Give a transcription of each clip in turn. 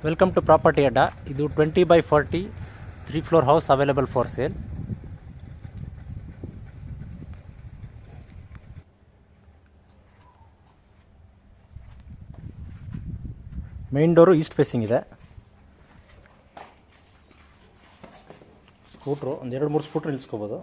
Welcome to property ಅಡ್ಡ. ಇದು 20/40 3 floor house available for sale. Main door east facing ಇದೆ. Scooter ಒಂದು 2-3 scooter ನಿಲ್ಲಿಸ್ಕೋಬೋದು.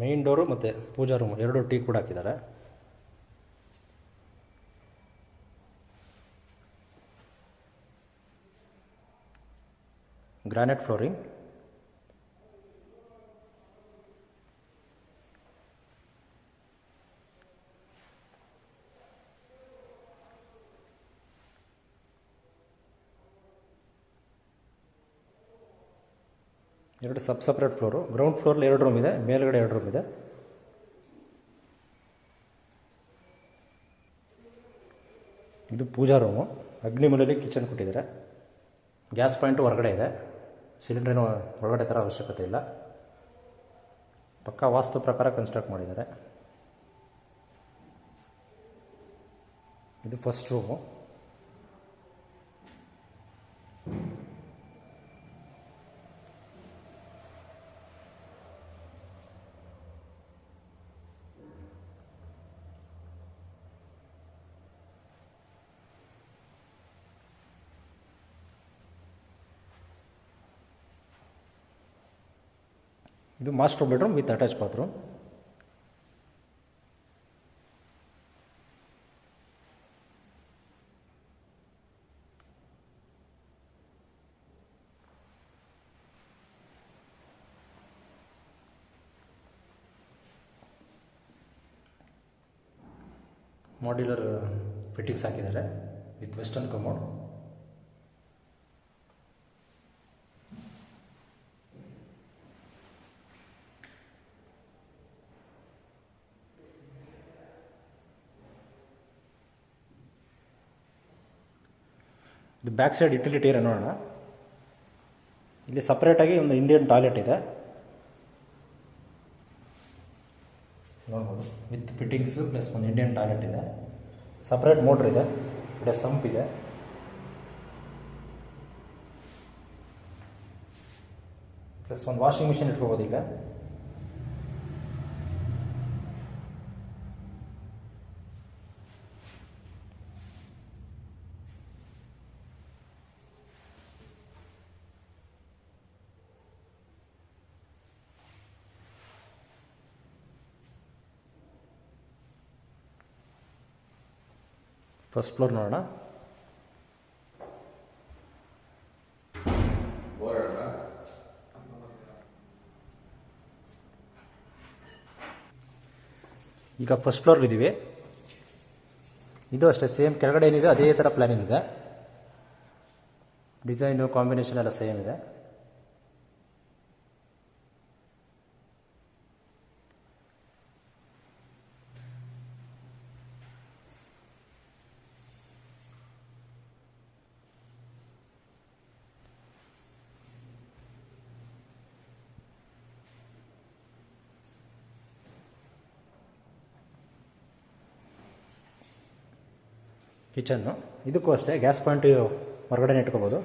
Main door ಮತ್ತು ಪೂಜಾ room ಎರಡು ಟೀ ಕೂಡ ಹಾಕಿದ್ದಾರೆ. Granite flooring. ಎರಡು ಸಪ್ರೇಟ್ ಫ್ಲೋರು. ಗ್ರೌಂಡ್ ಫ್ಲೋರ್ಲಿ 2 ರೂಮ್ ಇದೆ, ಮೇಲ್ಗಡೆ 2 ರೂಮ್ ಇದೆ. ಇದು ಪೂಜಾ ರೂಮು. ಅಗ್ನಿಮೂಲೆಯಲ್ಲಿ ಕಿಚನ್ ಕೊಟ್ಟಿದ್ದಾರೆ. ಗ್ಯಾಸ್ ಪಾಯಿಂಟು ಹೊರಗಡೆ ಇದೆ. ಸಿಲಿಂಡ್ರೇನು ಒಳಗಡೆ ಥರ ಅವಶ್ಯಕತೆ ಇಲ್ಲ. ಪಕ್ಕಾ ವಾಸ್ತು ಪ್ರಕಾರ ಕನ್ಸ್ಟ್ರಕ್ಟ್ ಮಾಡಿದ್ದಾರೆ. ಇದು ಫಸ್ಟ್ ರೂಮು. ಇದು master bedroom with attach bathroom. Modular fittings ಹಾಕಿದ್ದಾರೆ ವಿತ್ ವೆಸ್ಟರ್ನ್ ಕಮೋಡ್. ಇದು ಬ್ಯಾಕ್ ಸೈಡ್ ಯುಟಿಲಿಟಿ ಏರಿಯಾ ನೋಡೋಣ. ಇಲ್ಲಿ ಸಪ್ರೇಟಾಗಿ ಒಂದು ಇಂಡಿಯನ್ ಟಾಯ್ಲೆಟ್ ಇದೆ, ನೋಡ್ಬೋದು. ವಿತ್ ಫಿಟ್ಟಿಂಗ್ಸು ಪ್ಲಸ್ ಒಂದು ಇಂಡಿಯನ್ ಟಾಯ್ಲೆಟ್ ಇದೆ. ಸಪ್ರೇಟ್ ಮೋಟ್ರ್ ಇದೆ. ഇവിടെ ಸಂಪ್ ಇದೆ. ಪ್ಲಸ್ ಒಂದು ವಾಷಿಂಗ್ ಮಿಷಿನ್ ಇಟ್ಕೋಬೋದು ಈಗ. ಫಸ್ಟ್ ಫ್ಲೋರ್ ನೋಡೋಣ. ಈಗ ಫಸ್ಟ್ ಫ್ಲೋರ್ ಇದ್ದೀವಿ. ಇದು ಅಷ್ಟೇ ಸೇಮ್ ಕೆಳಗಡೆ ಏನಿದೆ ಅದೇ ಥರ ಪ್ಲಾನಿಂಗ್ ಇದೆ. ಡಿಸೈನು ಕಾಂಬಿನೇಷನ್ ಎಲ್ಲ ಸೇಮ್ ಇದೆ. ಕಿಚನ್ನು ಇದಕ್ಕೂ ಅಷ್ಟೇ ಗ್ಯಾಸ್ ಪಾಯಿಂಟ್ ಹೊರಗಡೆ ಇಟ್ಕೋಬೋದು.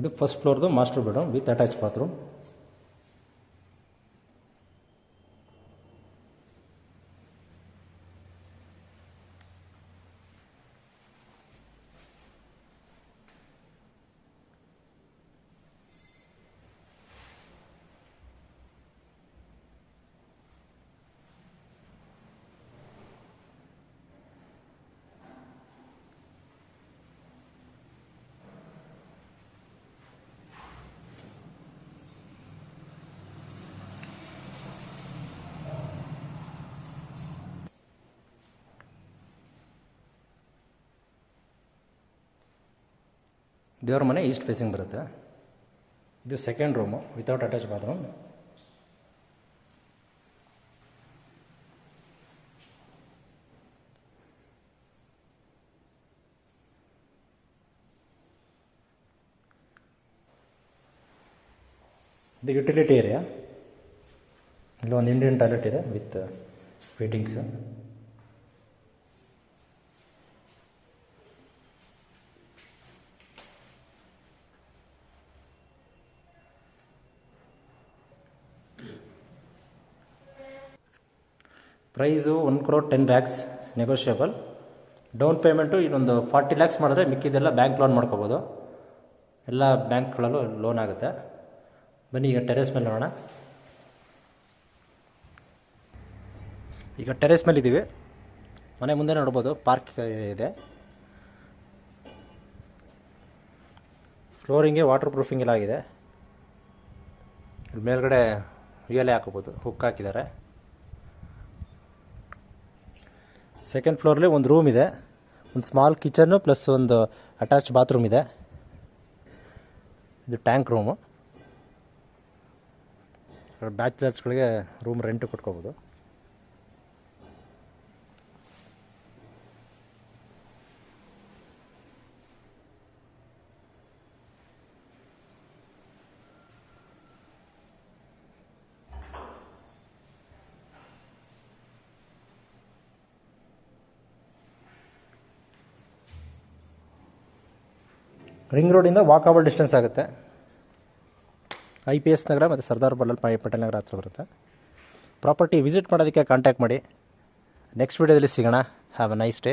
ಇದು ಫಸ್ಟ್ ಫ್ಲೋರ್ದು master bedroom with attach bathroom. ದೇವ್ರ ಮನೆ ಈಸ್ಟ್ ಫೇಸಿಂಗ್ ಬರುತ್ತೆ. ಇದು second room without attach bathroom. ಇದು ಯುಟಿಲಿಟಿ ಏರಿಯಾ. ಇಲ್ಲೊಂದು ಇಂಡಿಯನ್ ಟಾಯ್ಲೆಟ್ ಇದೆ with fittings. Price 1,10,00,000 negotiable. Down payment ಇನ್ನೊಂದು 40 lakhs ಮಾಡಿದ್ರೆ ಮಿಕ್ಕಿದೆಲ್ಲ ಬ್ಯಾಂಕ್ ಲೋನ್ ಮಾಡ್ಕೋಬೋದು. ಎಲ್ಲ ಬ್ಯಾಂಕ್ಗಳಲ್ಲೂ ಲೋನ್ ಆಗುತ್ತೆ. ಬನ್ನಿ ಈಗ ಟೆರೆಸ್ ಮೇಲೆ ನೋಡೋಣ. ಈಗ ಟೆರೆಸ್ ಮೇಲೆ ಇದ್ದೀವಿ. ಮನೆ ಮುಂದೆ ನೋಡ್ಬೋದು ಪಾರ್ಕ್ ಇದೆ. ಫ್ಲೋರಿಂಗ್ಗೆ ವಾಟರ್ ಪ್ರೂಫಿಂಗ್ ಎಲ್ಲ ಆಗಿದೆ. ಮೇಲ್ಗಡೆ ಉಯ್ಯಾಲೆ ಹಾಕೋಬೋದು, ಹುಕ್ ಹಾಕಿದ್ದಾರೆ. ಸೆಕೆಂಡ್ ಫ್ಲೋರಲ್ಲಿ ಒಂದು ರೂಮ್ ಇದೆ, ಒಂದು ಸ್ಮಾಲ್ ಕಿಚನ್ನು ಪ್ಲಸ್ ಒಂದು ಅಟ್ಯಾಚ್ ಬಾತ್ರೂಮ್ ಇದೆ. ಇದು ಟ್ಯಾಂಕ್ ರೂಮು. ಬ್ಯಾಚುಲರ್ಸ್ಗಳಿಗೆ ರೂಮ್ ರೆಂಟು ಕೊಟ್ಕೋಬೋದು. ರಿಂಗ್ ರೋಡಿಂದ ವಾಕಬಲ್ ಡಿಸ್ಟೆನ್ಸ್ ಆಗುತ್ತೆ. IPS ನಗರ ಮತ್ತು ಸರ್ದಾರ್ ಪಟೇಲ್ ನಗರ ಹತ್ರ ಬರುತ್ತೆ. ಪ್ರಾಪರ್ಟಿ ವಿಸಿಟ್ ಮಾಡೋದಕ್ಕೆ ಕಾಂಟ್ಯಾಕ್ಟ್ ಮಾಡಿ. ನೆಕ್ಸ್ಟ್ ವೀಡಿಯೋದಲ್ಲಿ ಸಿಗೋಣ. Have a nice day.